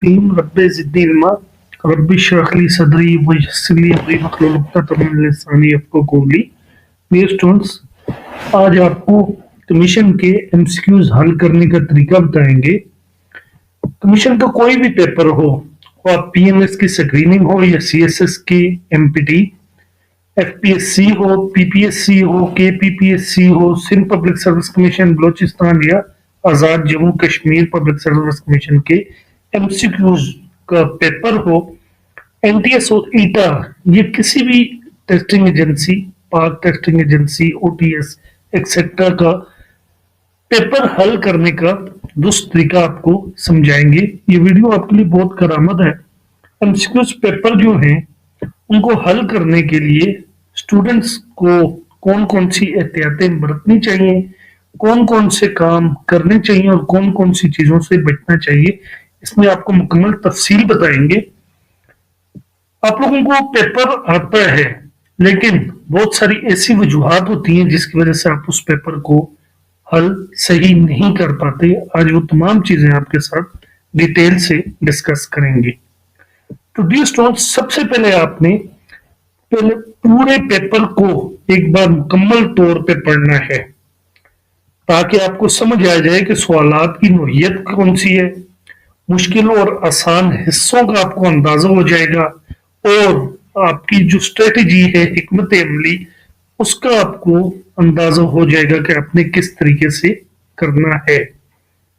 Team रब्बे ज़िदनी इल्मा rabbi इश्रह ली सदरी वयस्सिर ली अमरी वहलुल उक़दतम मिन लिसानी यफ़क़हू क़ौली। Dear students, आज आपको कमीशन के एमसीक्यूज हल करने का तरीका बताएंगे। कमीशन का कोई भी पेपर हो, आप पीएमएस की स्क्रीनिंग हो या सीएसएस की एमपीटी, एफपीएससी हो, पीपीएससी हो, केपीपीएससी हो, Sindh public service commission Balochistan या Azad Jammu Kashmir public service commission के एमसीक्यूज का पेपर हो, एनटीएस और ईटा ये किसी भी testing agency, Pak testing agency, OTS etcetera का पेपर हल करने का दुरुस्त तरीका आपको समझाएंगे। ये वीडियो आपके लिए बहुत करामद है। एमसीक्यूज पेपर जो हैं उनको हल करने के लिए स्टूडेंट्स को कौन कौन सी एहतियातें बरतनी चाहिए, कौन कौन से काम करने चाहिए और कौन कौन सी चीजों से बचना चाहिए, इसमें आपको मुकम्मल तफसील बताएंगे। आप लोगों को पेपर आता है, लेकिन बहुत सारी ऐसी वजूहात होती हैं जिसकी वजह से आप उस पेपर को हल सही नहीं कर पाते। आज वो तमाम चीजें आपके साथ डिटेल से डिस्कस करेंगे। तो डियर स्टूडेंट्स, सबसे पहले आपने पूरे पेपर को एक बार मुकम्मल तौर पे पढ़ना है ताकि आपको समझ आ जाए कि सवालात की नोयत कौन सी है, मुश्किल और आसान हिस्सों का आपको अंदाजा हो जाएगा और आपकी जो स्ट्रेटेजी है, हिकमत अमली, उसका आपको अंदाजा हो जाएगा कि आपने किस तरीके से करना है।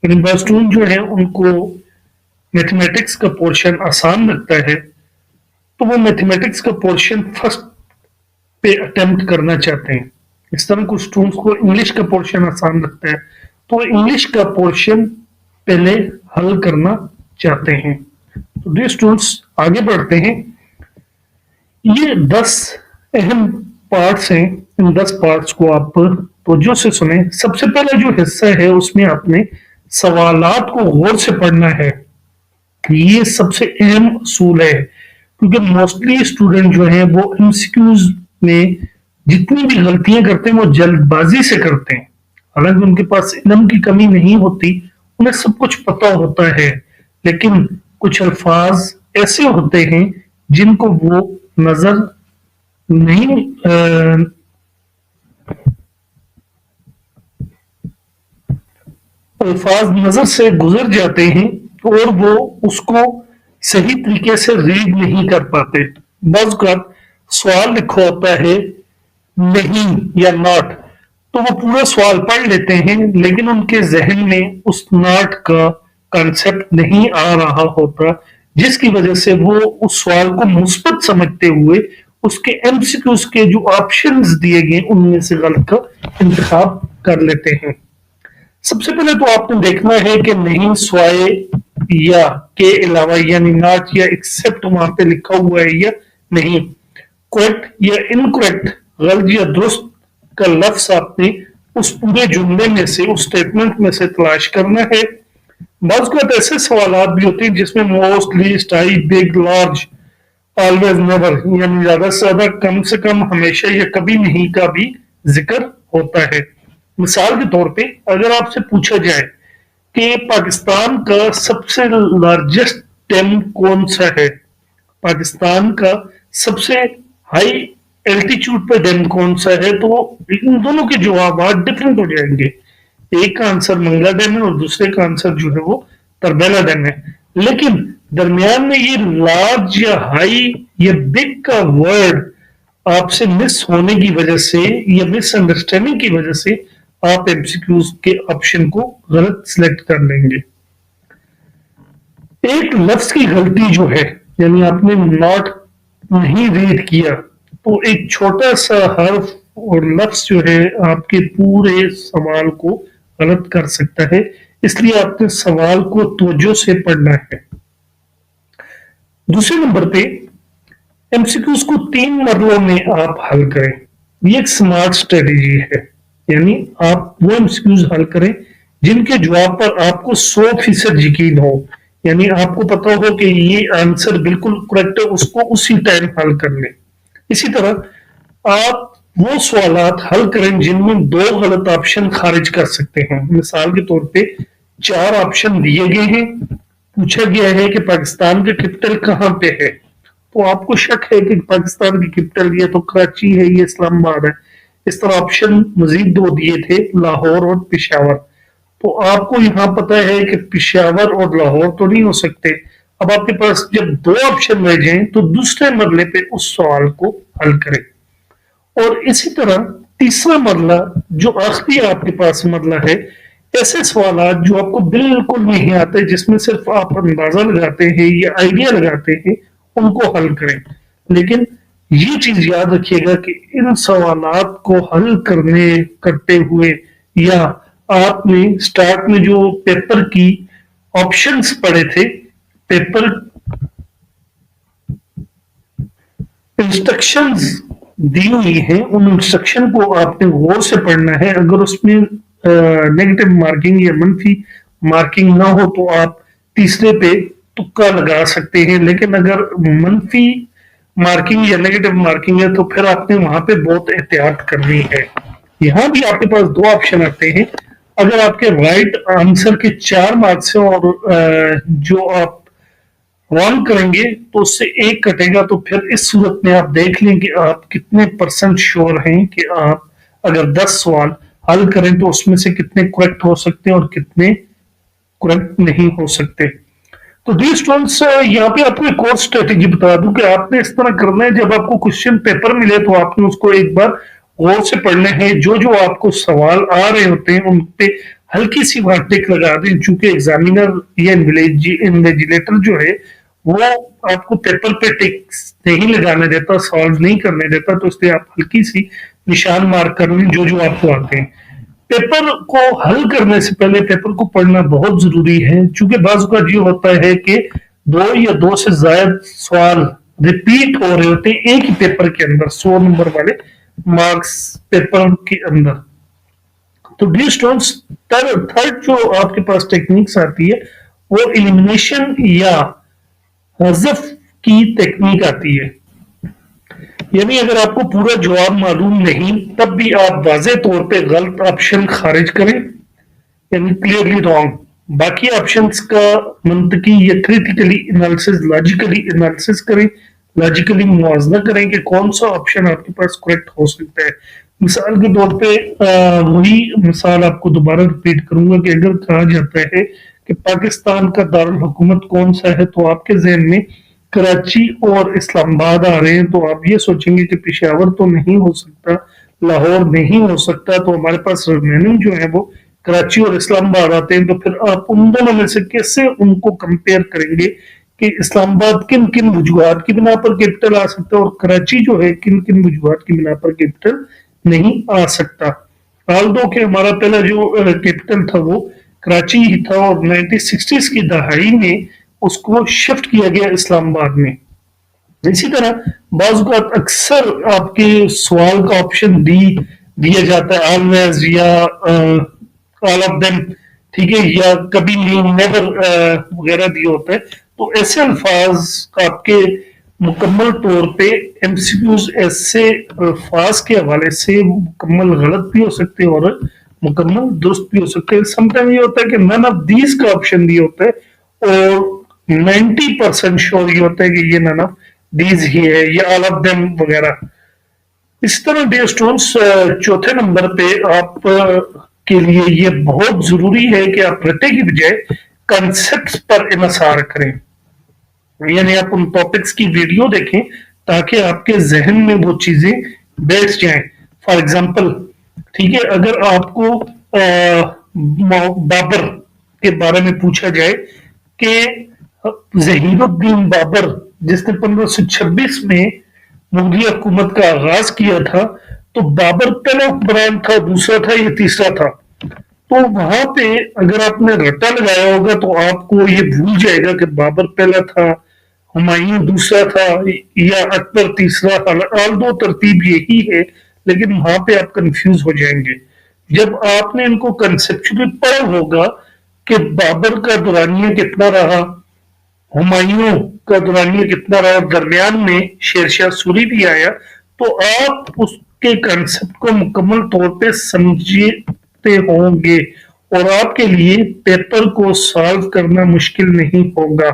स्टूडेंट जो है उनको मैथमेटिक्स का पोर्शन आसान लगता है, तो वो मैथमेटिक्स का पोर्शन फर्स्ट पे अटेम्प्ट करना चाहते हैं। इस तरह कुछ स्टूडेंट्स को इंग्लिश का पोर्शन आसान लगता है, तो इंग्लिश का पोर्शन पहले हल करना चाहते हैं। तो डियर स्टूडेंट्स, आगे बढ़ते हैं। ये 10 अहम पार्ट्स हैं। इन 10 पार्ट्स को आप तवज्जो से सुने। सबसे पहला जो हिस्सा है उसमें आपने सवालात को गौर से पढ़ना है। ये सबसे अहम असूल है, क्योंकि मोस्टली स्टूडेंट जो है वो एमसीक्यूज में जितनी भी गलतियां करते हैं वो जल्दबाजी से करते हैं। हालांकि उनके पास इल्म की कमी नहीं होती, उन्हें सब कुछ पता होता है, लेकिन कुछ अल्फाज ऐसे होते हैं जिनको वो नजर नहीं अल्फाज नजर से गुजर जाते हैं और वो उसको सही तरीके से रीड नहीं कर पाते। बस का सवाल लिखा होता है नहीं या नॉट, तो वो पूरा सवाल पढ़ लेते हैं, लेकिन उनके जहन में उस नॉट का कॉन्सेप्ट नहीं आ रहा होता, जिसकी वजह से वो उस सवाल को मुस्बत समझते हुए उसके एमसीक्यूज के जो ऑप्शंस दिए गए उनमें से गलत का इंतखाब कर लेते हैं। सबसे पहले तो आपने देखना है कि नहीं स्वाय या के अलावा यानी नॉट या एक्सेप्ट वहां पे लिखा हुआ है या नहीं, करेक्ट या इनकरेक्ट, गलत या दुरुस्त का लफ्ज आपने उस पूरे जुमले में से, उस स्टेटमेंट में से तलाश करना है। बाज़ ऐसे सवाल भी होते हैं जिसमें मोस्ट, लीस्ट, आई, बिग, लार्ज, ऑलवेज, नेवर यानी ज्यादा से ज्यादा, कम से कम, हमेशा या कभी नहीं का भी जिक्र होता है। मिसाल के तौर पे अगर आपसे पूछा जाए कि पाकिस्तान का सबसे लार्जेस्ट डैम कौन सा है, पाकिस्तान का सबसे हाई एल्टीट्यूड पे डैम कौन सा है, तो इन दोनों के जवाब डिफरेंट हो जाएंगे। एक का आंसर मंगला डैम है और दूसरे का आंसर जो है वो तरबेला डैम है, लेकिन दरमियान में ये लार्ज या हाई या बिग का वर्ड आपसे मिस होने की वजह से या मिसअंडरस्टैंडिंग की वजह से आप एमसीक्यूज के ऑप्शन को गलत सिलेक्ट कर लेंगे। एक लफ्ज की गलती जो है, यानी आपने नॉट नहीं रीड किया, तो एक छोटा सा हर्फ और लफ्ज जो है आपके पूरे सवाल को गलत कर सकता है, इसलिए आपने सवाल को तवज्जो से पढ़ना है। दूसरे नंबर पे एमसीक्यूज को 3 मरलों में आप हल करें। ये एक स्मार्ट स्ट्रेटेजी है, यानी आप वो एमसीक्यूज हल करें जिनके जवाब पर आपको 100% यकीन हो, यानी आपको पता हो कि ये आंसर बिल्कुल करेक्ट है, उसको उसी टाइम हल कर लें। इसी तरह आप वो सवालात हल करें जिनमें 2 गलत ऑप्शन खारिज कर सकते हैं। मिसाल के तौर पे 4 ऑप्शन दिए गए हैं, पूछा गया है कि पाकिस्तान का कैपिटल कहाँ पे है, तो आपको शक है कि पाकिस्तान की कैपिटल ये तो कराची है, ये इस्लामाबाद है। इस तरह ऑप्शन मजीद दो दिए थे, लाहौर और पेशावर। तो आपको यहाँ पता है कि पेशावर और लाहौर तो नहीं हो सकते। अब आपके पास जब दो ऑप्शन रह जाएं तो दूसरे मरले पे उस सवाल को हल करें। और इसी तरह तीसरा मरला जो आखिरी आपके पास मरला है, ऐसे सवाल जो आपको बिल्कुल नहीं आते, जिसमें सिर्फ आप अंदाजा लगाते हैं या आइडिया लगाते हैं, उनको हल करें। लेकिन ये चीज याद रखिएगा कि इन सवालात को हल करते हुए, या आपने स्टार्ट में जो पेपर की ऑप्शंस पढ़े थे, पेपर इंस्ट्रक्शंस दी हुई है, उन इंस्ट्रक्शन को आपने गौर से पढ़ना है। अगर उसमें नेगेटिव मार्किंग या मनफी मार्किंग ना हो तो आप तीसरे पे तुक्का लगा सकते हैं, लेकिन अगर मनफी मार्किंग या नेगेटिव मार्किंग है तो फिर आपने वहां पे बहुत एहतियात करनी है। यहाँ भी आपके पास दो ऑप्शन आते हैं। अगर आपके राइट आंसर के 4 मार्क्स हैं और जो आप रॉन्ग करेंगे तो उससे एक कटेगा, तो फिर इस सूरत में आप देख लें कि आप कितने परसेंट श्योर हैं कि आप अगर 10 सवाल हल करें तो उसमें से कितने करेक्ट हो सकते हैं और कितने करेक्ट नहीं हो सकते। तो डी स्टूडेंट्स, यहाँ पे आपको एक और स्ट्रेटेजी बता दूं कि आपने इस तरह करना है, जब आपको क्वेश्चन पेपर मिले तो आपने उसको एक बार गौर से पढ़ना है। जो जो आपको सवाल आ रहे होते हैं उन पे हल्की सी वहां टिक लगा दें, चूंकि एग्जामिनर या इन्विजिलेटर जो है वो आपको पेपर पे टिक नहीं लगाने देता, सॉल्व नहीं करने देता, तो इसलिए आप हल्की सी निशान मार्क कर लें जो जो आपको आते हैं। पेपर को हल करने से पहले पेपर को पढ़ना बहुत जरूरी है, चूंकि बाजू का ये होता है कि दो या दो से ज्यादा सवाल रिपीट हो रहे होते हैं एक ही पेपर के अंदर, 100 नंबर वाले मार्क्स पेपर के अंदर। तो डी स्टूडेंट्स, थर्ड जो आपके पास टेक्निक्स आती है वो एलिमिनेशन या हज़फ की टेक्निक आती है। यानी अगर आपको पूरा जवाब मालूम नहीं तब भी आप वाज़े तौर पे गलत ऑप्शन खारिज करें, यानी क्लियरली रॉन्ग। बाकी ऑप्शंस का मंतकी या क्रिटिकली एनालिसिस, लॉजिकली एनालिसिस करें, लॉजिकली मुआवजा करें कि कौन सा ऑप्शन आपके पास करेक्ट हो सकता है। मिसाल के तौर पे वही मिसाल आपको दोबारा रिपीट करूंगा कि अगर कहा जाता है कि पाकिस्तान का दारुल हुकूमत कौन सा है, तो आपके जहन में कराची और इस्लामाबाद आ रहे हैं, तो आप ये सोचेंगे कि पेशावर तो नहीं हो सकता, लाहौर नहीं हो सकता, तो हमारे पास रिमेनिंग जो है वो कराची और इस्लामाबाद आते हैं। तो फिर आप उन दोनों में से कैसे उनको कंपेयर करेंगे कि इस्लामाबाद किन किन वजूहात की बिना पर कैपिटल आ सकता है और कराची जो है किन किन वजूहात की बिना पर कैपिटल नहीं आ सकता। हाल दो कि हमारा पहला जो कैपिटल था वो कराची ही था और 1960s की दहाई में उसको शिफ्ट किया गया इस्लामाबाद में। इसी तरह बाज़ अक्सर आपके सवाल का ऑप्शन दिया जाता है ऑलवेज या ऑल ऑफ देम, ठीक है, या कभी नेवर वगैरह दिए होता है। तो ऐसे अल्फाज आपके मुकम्मल तौर पे एमसीक्यूज ऐसे अल्फाज के हवाले से मुकम्मल गलत भी हो सकते हैं और मुकम्मल दुरुस्त भी हो सकते हैं। समटाइम ये होता है कि नन ऑफ दीज का ऑप्शन दिया होता है और 90% श्योर ये होता है कि ये नन ऑफ दीज ही है या ऑल ऑफ देम वगैरह। इस तरह डियर स्टूडेंट्स, चौथे नंबर पे आप के लिए ये बहुत जरूरी है कि आप रटे की बजाय कंसेप्ट पर इनसार करें, यानी आप उन टॉपिक्स की वीडियो देखें ताकि आपके जहन में वो चीजें बैठ जाएं। फॉर एग्जाम्पल, ठीक है, अगर आपको बाबर के बारे में पूछा जाए कि जहीरुद्दीन बाबर जिसने 1526 में मुगलिया हुकूमत का आगाज किया था, तो बाबर पहला हुक्मरान था, दूसरा था या तीसरा था, तो वहां पे अगर आपने रट्टा लगाया होगा तो आपको ये भूल जाएगा कि बाबर पहला था, हुमायूं दूसरा था या अकबर तीसरा था। ऑल दो तरतीब यही है, लेकिन वहां पे आप कंफ्यूज हो जाएंगे। जब आपने इनको कंसेप्चुअली पढ़ा होगा कि बाबर का दौरानिया कितना रहा, हुमायूं का दौरानिया कितना रहा, दरमियान में शेरशाह सूरी भी आया, तो आप उसके कंसेप्ट को मुकम्मल तौर पे समझते होंगे اور آپ کے لیے پیپر کو سالو کرنا مشکل نہیں ہوگا.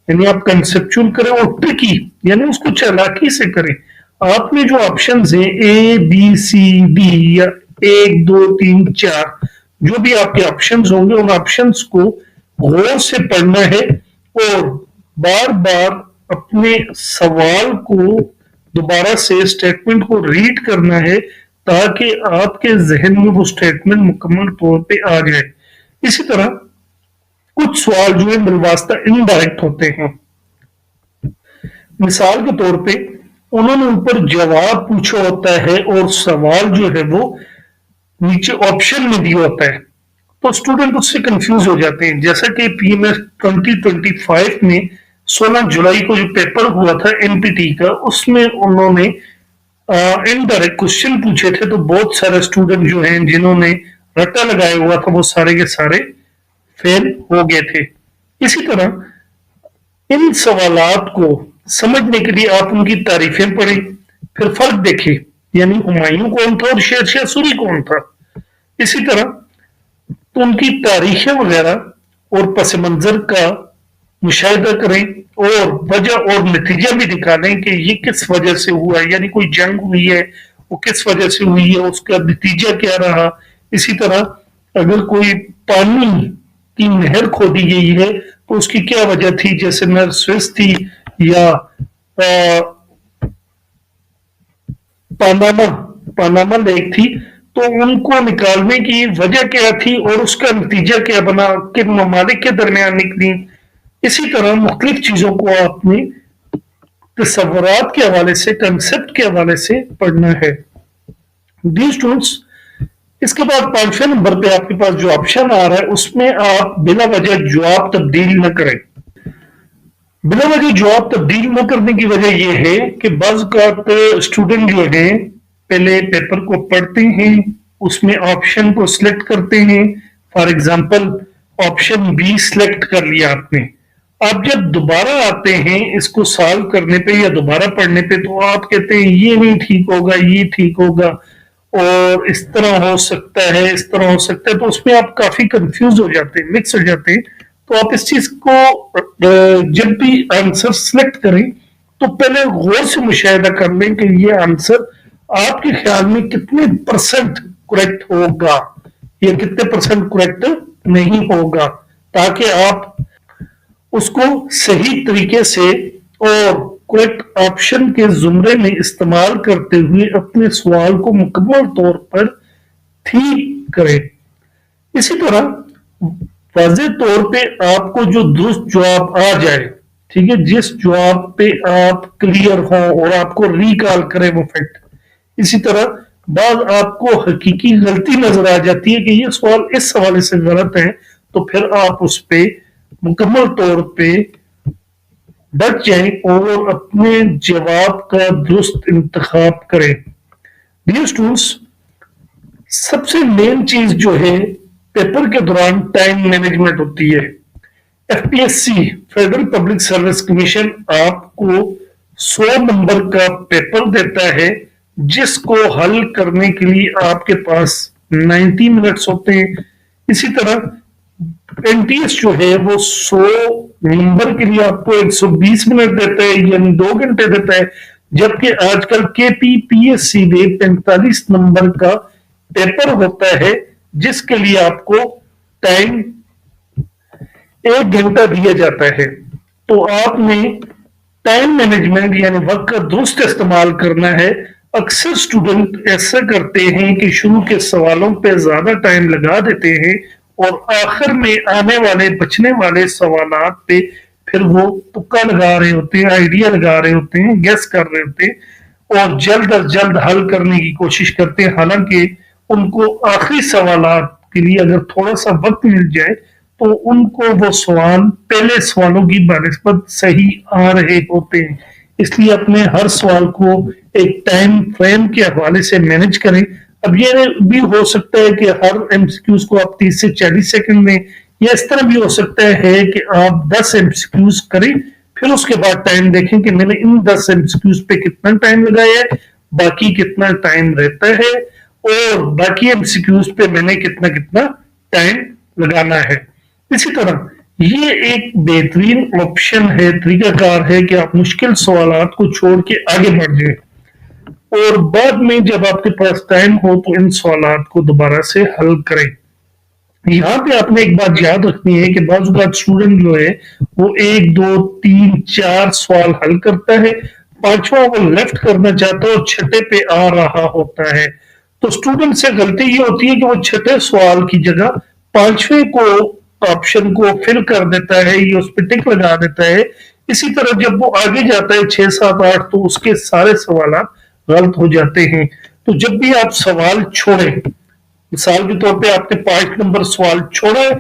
یعنی آپ کنسپچول کریں اور ٹرکی یعنی اس کو چالاکی سے کریں. آپ نے جو آپشنز ہیں اے بی سی ڈی یا 1 2 3 4 جو بھی آپ کے آپشنز ہوں گے ان آپشنز کو غور سے پڑھنا ہے اور بار بار اپنے سوال کو دوبارہ سے اسٹیٹمنٹ کو ریڈ کرنا ہے تاکہ آپ کے ذہن میں وہ اسٹیٹمنٹ مکمل طور پہ آ جائے. اسی طرح کچھ سوال جو ہے بالواسطہ انڈائریکٹ ہوتے ہیں. مثال کے طور پہ انہوں نے اوپر جواب پوچھا ہوتا ہے اور سوال جو ہے وہ نیچے آپشن میں دیا ہوتا ہے تو اسٹوڈنٹ اس سے کنفیوز ہو جاتے ہیں. جیسا کہ پی ایم ایس 2025 میں 16 جولائی کو جو پیپر ہوا تھا این پی ٹی کا اس میں انہوں نے انڈائریکٹ کوشچن پوچھے تھے تو بہت سارے اسٹوڈنٹ جو ہیں جنہوں نے رٹا لگایا ہوا تھا وہ سارے کے سارے فیل ہو گئے تھے. اسی طرح ان سوالات کو سمجھنے کے لیے آپ ان کی تعریفیں پڑھیں پھر فرق دیکھیں یعنی ہمایوں کون تھا اور شیر شاہ سوری کون تھا. اسی طرح تو ان کی تاریخیں وغیرہ اور پس منظر کا مشاہدہ کریں اور وجہ اور نتیجہ بھی نکالیں کہ یہ کس وجہ سے ہوا ہے یعنی کوئی جنگ ہوئی ہے وہ کس وجہ سے ہوئی ہے اس کا نتیجہ کیا رہا. اسی طرح اگر کوئی پانی کی نہر کھودی گئی ہے تو اس کی کیا وجہ تھی جیسے نہر سوئس تھی یا پاناما لیک تھی تو ان کو نکالنے کی وجہ کیا تھی اور اس کا نتیجہ کیا بنا کن ممالک کے درمیان نکلی. اسی طرح مختلف چیزوں کو آپ نے تصورات کے حوالے سے کنسپٹ کے حوالے سے پڑھنا ہے. ڈیئر اسٹوڈنٹس اس کے بعد 5ویں نمبر پہ آپ کے پاس جو آپشن آ رہا ہے اس میں آپ بلا وجہ جواب تبدیل نہ کریں. بلا وجہ جواب تبدیل نہ کرنے کی وجہ یہ ہے کہ بعض اوقات اسٹوڈنٹ جو ہیں پہلے پیپر کو پڑھتے ہیں اس میں آپشن کو سلیکٹ کرتے ہیں. For example option B select کر لیا آپ نے. آپ جب دوبارہ آتے ہیں اس کو سالو کرنے پہ یا دوبارہ پڑھنے پہ تو آپ کہتے ہیں یہ نہیں ٹھیک ہوگا یہ ٹھیک ہوگا اور اس طرح ہو سکتا ہے اس طرح ہو سکتا ہے تو اس میں آپ کافی کنفیوز ہو جاتے ہیں مکس ہو جاتے ہیں. تو آپ اس چیز کو جب بھی آنسر سلیکٹ کریں تو پہلے غور سے مشاہدہ کر لیں کہ یہ آنسر آپ کے خیال میں کتنے پرسنٹ کریکٹ ہوگا یا کتنے پرسنٹ کریکٹ نہیں ہوگا تاکہ آپ اس کو صحیح طریقے سے اور کریکٹ آپشن کے زمرے میں استعمال کرتے ہوئے اپنے سوال کو مکمل طور پر ٹھیک کریں. اسی طرح واضح طور پہ آپ کو جو درست جواب آ جائے ٹھیک ہے جس جواب پہ آپ کلیئر ہوں اور آپ کو ریکال کریں وہ فیکٹ. اسی طرح بعض آپ کو حقیقی غلطی نظر آ جاتی ہے کہ یہ سوال اس حوالے سے غلط ہے تو پھر آپ اس پہ مکمل طور پہ ڈٹ جائیں اور اپنے جواب کا درست انتخاب کریں. ڈیئر اسٹوڈنٹس سب سے مین چیز جو ہے پیپر کے دوران ٹائم مینجمنٹ ہوتی ہے. F P S C federal public service commission آپ کو 100 نمبر کا پیپر دیتا ہے جس کو حل کرنے کے لیے آپ کے پاس 90 منٹس ہوتے ہیں. اسی طرح این ٹی ایس جو ہے وہ 100 نمبر کے لیے آپ کو 120 منٹ دیتا ہے یعنی 2 گھنٹے دیتا ہے جبکہ آج کل کے پی ایس سی میں 45 نمبر کا پیپر ہوتا ہے جس کے لیے آپ کو ٹائم 1 گھنٹہ دیا جاتا ہے. تو آپ نے ٹائم مینجمنٹ یعنی وقت کا درست استعمال کرنا ہے. اکثر اسٹوڈنٹ ایسا کرتے ہیں کہ شروع کے سوالوں پہ زیادہ ٹائم لگا دیتے ہیں اور آخر میں آنے والے بچنے والے سوالات پہ پھر وہ تکا لگا رہے ہوتے ہیں آئیڈیا لگا رہے ہوتے ہیں گیس کر رہے ہوتے ہیں اور جلد از جلد حل کرنے کی کوشش کرتے ہیں. حالانکہ ان کو آخری سوالات کے لیے اگر تھوڑا سا وقت مل جائے تو ان کو وہ سوال پہلے سوالوں کی بنسبت صحیح آ رہے ہوتے ہیں. اس لیے اپنے ہر سوال کو ایک ٹائم فریم کے حوالے سے مینج کریں. اب یہ بھی ہو سکتا ہے کہ ہر ایم سی کیوز کو آپ 30 سے 40 سیکنڈ دیں یا اس طرح بھی ہو سکتا ہے کہ آپ 10 ایم سی کیوز کریں پھر اس کے بعد ٹائم دیکھیں کہ میں نے ان 10 ایم سی کیوز پہ کتنا ٹائم لگایا ہے باقی کتنا ٹائم رہتا ہے اور باقی ایم سی کیوز پہ میں نے کتنا ٹائم लगाना है। इसी तरह ये एक बेहतरीन ऑप्शन है, तरीकाकार है कि आप मुश्किल सवालात को छोड़ के आगे बढ़ जाए और बाद में जब आपके पास टाइम हो तो इन सवालात को दोबारा से हल करें। यहाँ पे आपने एक बात याद रखनी है कि बाज़ औक़ात स्टूडेंट जो है वो 1, 2, 3, 4 सवाल हल करता है, पांचवा वो लेफ्ट करना चाहता है और छठे पे आ रहा होता है। तो स्टूडेंट से गलती ये होती है कि वो छठे सवाल की जगह पांचवें को ऑप्शन को फिल कर देता है, ये उस पर टिक लगा देता है। इसी तरह जब वो आगे जाता है 6, 7, 8 तो उसके सारे सवाल गलत हो जाते हैं। तो जब भी आप सवाल छोड़ें, मिसाल के तौर पे आपने 5 नंबर सवाल छोड़ा है,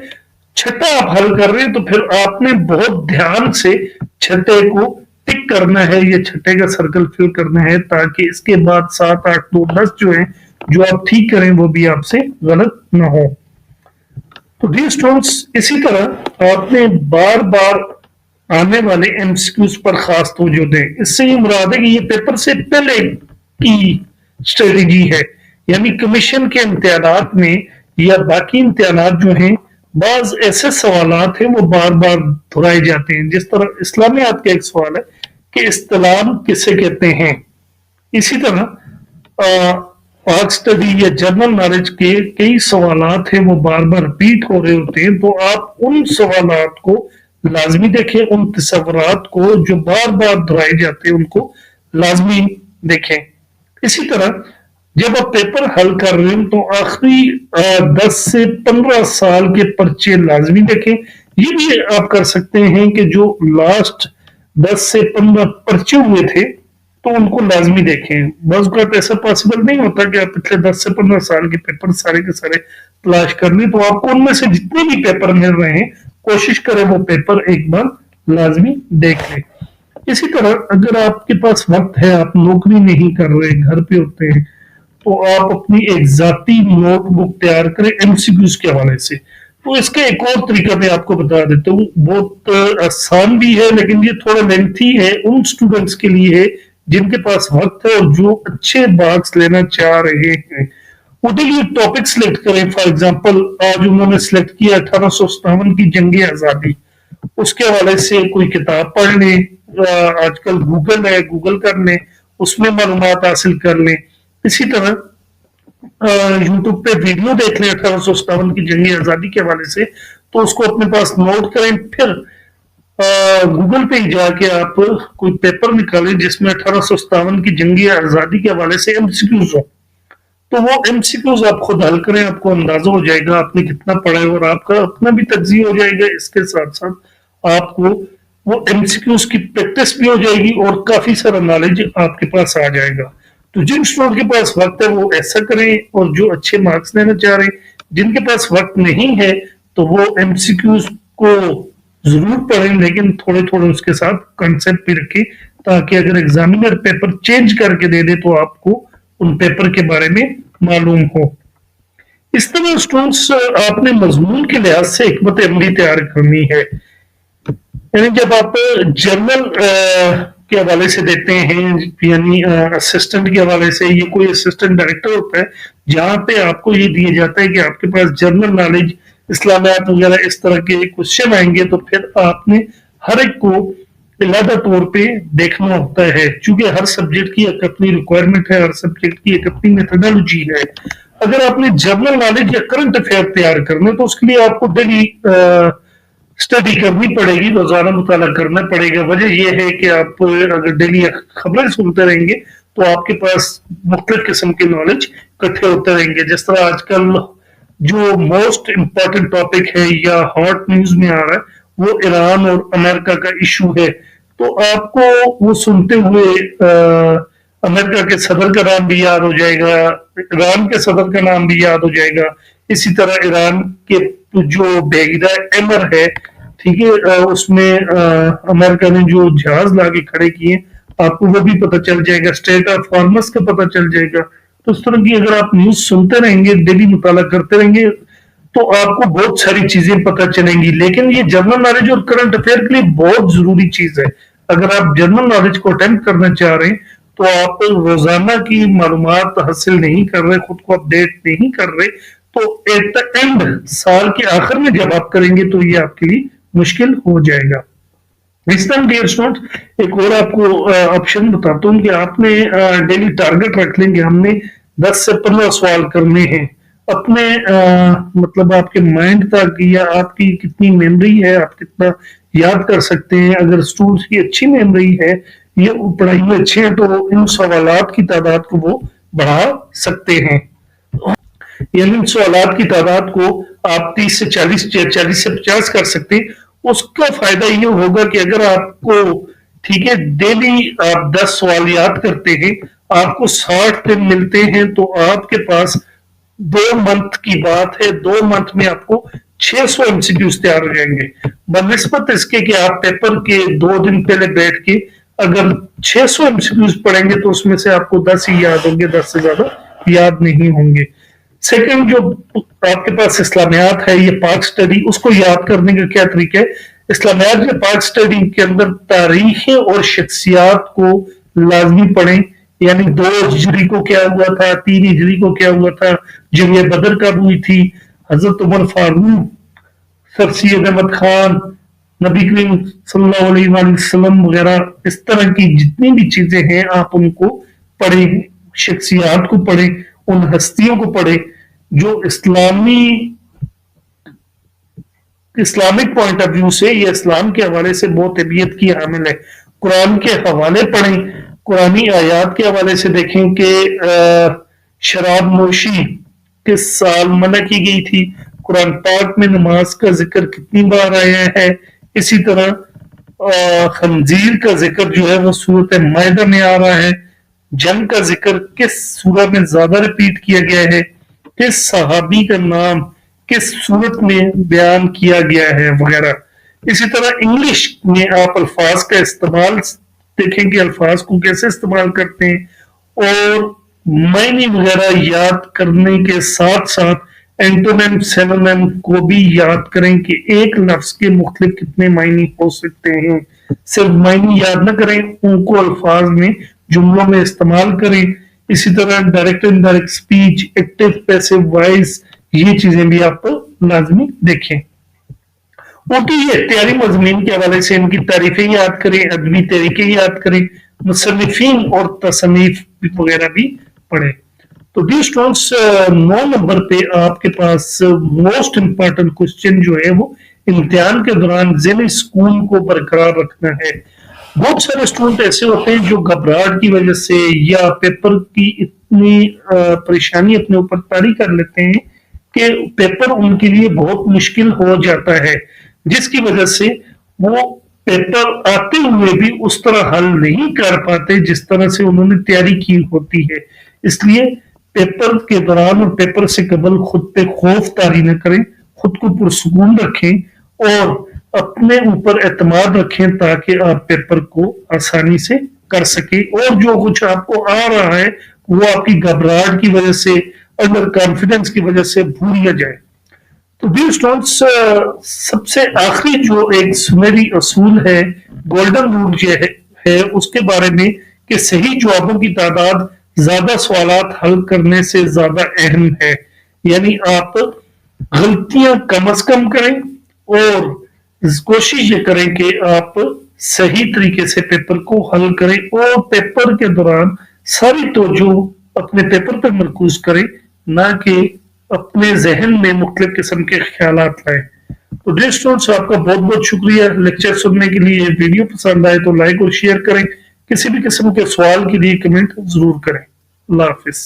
छठा आप हल कर रहे हैं तो फिर आपने बहुत ध्यान से छठे को टिक करना है, ये छठे का सर्कल फिल करना है ताकि इसके बाद 7, 8, 9, 10 जो है जो आप ठीक करें वो भी आपसे गलत ना हो। तो डियर स्टूडेंट्स, इसी तरह आपने बार बार आने वाले एमसीक्यूज पर खास तवज्जो दें। इससे ये मुराद है कि ये पेपर से पहले की स्ट्रेटेजी है, यानी कमीशन के इम्तिहानात में या बाकी इम्तिहानात जो हैं बाज ऐसे सवालात हैं वो बार बार दोहराए जाते हैं। जिस तरह इस्लामियात का एक सवाल है कि इस्लाम किसे कहते हैं, इसी तरह पाक स्टडी या जनरल नॉलेज के कई सवालात हैं वो बार बार रिपीट हो रहे होते हैं, तो आप उन सवालात को लाजमी देखें, उन तस्वुरात को जो बार बार दोहराए जाते हैं उनको लाजमी देखें। इसी तरह जब आप पेपर हल कर रहे हैं तो आखिरी 10 से 15 साल के पर्चे लाजमी देखें। ये भी आप कर सकते हैं कि जो लास्ट 10 से 15 पर्चे हुए थे तो उनको लाजमी देखें। बस का ऐसा पॉसिबल नहीं होता कि आप पिछले 10 से 15 साल के पेपर सारे के सारे तलाश कर लें, तो आपको उनमें से जितने भी पेपर मिल रहे हैं कोशिश करें वो पेपर एक बार लाजमी देख लें। इसी तरह अगर आपके पास वक्त है, आप नौकरी नहीं कर रहे, घर पे होते हैं, तो आप अपनी एक जाती नोटबुक तैयार करें एमसीक्यूज के हवाले से। तो इसका एक और तरीका मैं आपको बता देता हूँ, बहुत आसान भी है लेकिन ये थोड़ा लेंथी है, उन स्टूडेंट्स के लिए है जिनके पास वक्त है और जो अच्छे मार्क्स लेना चाह रहे हैं। उनके लिए टॉपिक सिलेक्ट करें। फॉर एग्जांपल आज उन्होंने सिलेक्ट किया 1857 की जंग आजादी, उसके हवाले से कोई किताब पढ़ लें। आजकल गूगल है, गूगल कर लें, उसमें मालूमात हासिल कर लें। इसी तरह यूट्यूब पे वीडियो देख लें 1857 की जंग आजादी के हवाले से, तो उसको अपने पास नोट करें। फिर गूगल पे ही जाके आप कोई पेपर निकालें जिसमें 1857 की जंग आजादी के हवाले से एमसीक्यूज हो, तो वो एमसीक्यूज आप खुद हल करें, आपको अंदाजा हो जाएगा आपने कितना पढ़ा है और आपका अपना भी तज्जिया हो जाएगा। इसके साथ साथ आपको वो एमसीक्यूज की प्रैक्टिस भी हो जाएगी और काफी सारा नॉलेज आपके पास आ जाएगा। तो जिन स्टूडेंट के पास वक्त है वो ऐसा करें, और जो अच्छे मार्क्स लेना चाह रहे हैं, जिनके पास वक्त नहीं है तो वो एमसीक्यूज को जरूर पढ़ें लेकिन थोड़े थोड़े उसके साथ कंसेप्ट भी रखें, ताकि अगर एग्जामिनर पेपर चेंज करके दे दे तो आपको उन पेपर के बारे में मालूम हो। इस तरह स्टूडेंट्स आपने मजमून के लिहाज से हिकमत अमली तैयार करनी है। यानी जब आप जर्नल के हवाले से देते हैं, यानी असिस्टेंट के हवाले से, ये कोई असिस्टेंट डायरेक्टर होता है जहां पे आपको ये दिया जाता है कि आपके पास जनरल नॉलेज, इस्लामियात वगैरह इस तरह के क्वेश्चन आएंगे, तो फिर आपने हर एक को अलग तौर पे देखना होता है, क्योंकि हर सब्जेक्ट की एक अपनी रिक्वायरमेंट है, हर सब्जेक्ट की एक अपनी मेथोडोलॉजी है। अगर आपने जनरल नॉलेज या करंट अफेयर तैयार करने तो उसके लिए आपको डेली स्टडी करनी पड़ेगी, रोजाना मुताला करना पड़ेगा। वजह यह है कि आप अगर डेली खबरें सुनते रहेंगे तो आपके पास मुख्तलिफ किस्म के नॉलेज इकट्ठे होते रहेंगे। जिस तरह आजकल जो मोस्ट इम्पोर्टेंट टॉपिक है या हॉट न्यूज में आ रहा है वो ईरान और अमेरिका का इशू है, तो आपको वो सुनते हुए अमेरिका के सदर का नाम भी याद हो जाएगा, ईरान के सदर का नाम भी याद हो जाएगा। इसी तरह ईरान के जो बेगदा एमर है, ठीक है, उसमें अमेरिका ने जो जहाज लाके खड़े किए आपको वो भी पता चल जाएगा, स्टेट ऑफ हॉर्मस का पता चल जाएगा। तो इस तरह की अगर आप न्यूज सुनते रहेंगे, डेली मुताला करते रहेंगे, तो आपको बहुत सारी चीजें पता चलेंगी। लेकिन ये जनरल नॉलेज और करंट अफेयर के लिए बहुत जरूरी चीज है। अगर आप जनरल नॉलेज को अटेम्प्ट करना चाह रहे हैं तो आप रोजाना की मालूमात हासिल नहीं कर रहे, खुद को अपडेट नहीं कर रहे, تو ایٹ دا اینڈ سال کے آخر میں جب آپ کریں گے تو یہ آپ کے لیے مشکل ہو جائے گا۔ اس طرح ڈیئر اسٹوڈنٹ ایک اور آپ کو آپشن بتاتا ہوں کہ آپ نے ڈیلی ٹارگٹ رکھ لیں گے، ہم نے 10 سے 15 سوال کرنے ہیں اپنے مطلب آپ کے مائنڈ تک، یا آپ کی کتنی میموری ہے، آپ کتنا یاد کر سکتے ہیں۔ اگر اسٹوڈنٹس کی اچھی میموری ہے، یہ پڑھائی میں اچھے ہیں، تو ان سوالات کی تعداد کو وہ بڑھا سکتے ہیں، یعنی ان سوالات کی تعداد کو آپ 30 سے 40 یا 40 سے 50 کر سکتے ہیں۔ اس کا فائدہ یہ ہوگا کہ اگر آپ کو ٹھیک ہے ڈیلی آپ 10 سوال یاد کرتے ہیں، آپ کو 60 دن ملتے ہیں، تو آپ کے پاس 2 منتھ کی بات ہے، 2 منتھ میں آپ کو 600 MCQs تیار ہو جائیں گے، بنسبت اس کے کہ آپ پیپر کے 2 دن پہلے بیٹھ کے اگر 600 MCQs پڑھیں گے تو اس میں سے آپ کو 10 ہی یاد ہوں گے، 10 سے زیادہ یاد نہیں ہوں گے۔ سیکنڈ، جو آپ کے پاس اسلامیات ہے، یہ پاک سٹڈی، اس کو یاد کرنے کا کیا طریقہ ہے؟ اسلامیات یا پاک سٹڈی کے اندر تاریخیں اور شخصیات کو لازمی پڑھیں، یعنی 2 ہجری کو کیا ہوا تھا، 3 ہجری کو کیا ہوا تھا، جنگ بدر کب ہوئی تھی، حضرت عمر فاروق، سر سید احمد خان، نبی کریم صلی اللہ علیہ وآلہ وسلم وغیرہ، اس طرح کی جتنی بھی چیزیں ہیں آپ ان کو پڑھیں، شخصیات کو پڑھیں، ان ہستیوں کو پڑھیں جو اسلامک پوائنٹ آف ویو سے یا اسلام کے حوالے سے بہت اہمیت کی حامل ہے۔ قرآن کے حوالے پڑھیں، قرآنی آیات کے حوالے سے دیکھیں کہ شراب نوشی کس سال منع کی گئی تھی، قرآن پاک میں نماز کا ذکر کتنی بار آیا ہے، اسی طرح خنزیر کا ذکر جو ہے وہ سورۃ مائدہ میں آ رہا ہے، جنگ کا ذکر کس سورہ میں زیادہ ریپیٹ کیا گیا ہے، کس صحابی کا نام کس صورت میں بیان کیا گیا ہے وغیرہ۔ اسی طرح انگلش میں آپ الفاظ کا استعمال دیکھیں کہ الفاظ کو کیسے استعمال کرتے ہیں، اور معنی وغیرہ یاد کرنے کے ساتھ ساتھ اینٹونیم سینونیم کو بھی یاد کریں کہ ایک لفظ کے مختلف کتنے معنی ہو سکتے ہیں، صرف معنی یاد نہ کریں، ان کو الفاظ میں جملوں میں استعمال کریں۔ اسی طرح direct indirect speech, active passive voice, یہ چیزیں بھی آپ لازمی دیکھیں۔ ان کی یہ اختیاری مضامین کے حوالے سے ان کی تعریفیں یاد کریں، ادبی طریقے یاد کریں، مصنفین اور تصنیف وغیرہ بھی پڑھیں۔ تو ڈیئر اسٹوڈنٹس 9 نمبر پہ آپ کے پاس موسٹ امپورٹنٹ کوسچن جو ہے وہ امتحان کے دوران ذہنی سکون کو برقرار رکھنا ہے۔ بہت سارے اسٹوڈنٹ ایسے ہوتے ہیں جو گھبراہٹ کی وجہ سے یا پیپر کی اتنی پریشانی اپنے اوپر طاری کر لیتے ہیں کہ پیپر ان کے لیے بہت مشکل ہو جاتا ہے، جس کی وجہ سے وہ پیپر آتے ہوئے بھی اس طرح حل نہیں کر پاتے جس طرح سے انہوں نے تیاری کی ہوتی ہے۔ اس لیے پیپر کے دوران اور پیپر سے قبل خود پہ خوف طاری نہ کریں، خود کو پرسکون رکھیں اور اپنے اوپر اعتماد رکھیں تاکہ آپ پیپر کو آسانی سے کر سکیں، اور جو کچھ آپ کو آ رہا ہے وہ آپ کی گھبراہٹ کی وجہ سے، انڈر کانفیڈنس کی وجہ سے بھول نہ جائے۔ تو ڈیئر اسٹوڈنٹس سب سے آخری جو ایک سنہری اصول ہے، گولڈن رول جو ہے اس کے بارے میں کہ صحیح جوابوں کی تعداد زیادہ سوالات حل کرنے سے زیادہ اہم ہے، یعنی آپ غلطیاں کم از کم کریں اور کوشش یہ کریں کہ آپ صحیح طریقے سے پیپر کو حل کریں، اور پیپر کے دوران ساری توجہ اپنے پیپر پر مرکوز کریں، نہ کہ اپنے ذہن میں مختلف قسم کے خیالات لائیں۔ تو ڈیئر اسٹوڈنٹس آپ کا بہت بہت شکریہ لیکچر سننے کے لیے۔ ویڈیو پسند آئے تو لائک اور شیئر کریں، کسی بھی قسم کے سوال کے لیے کمنٹ ضرور کریں۔ اللہ حافظ۔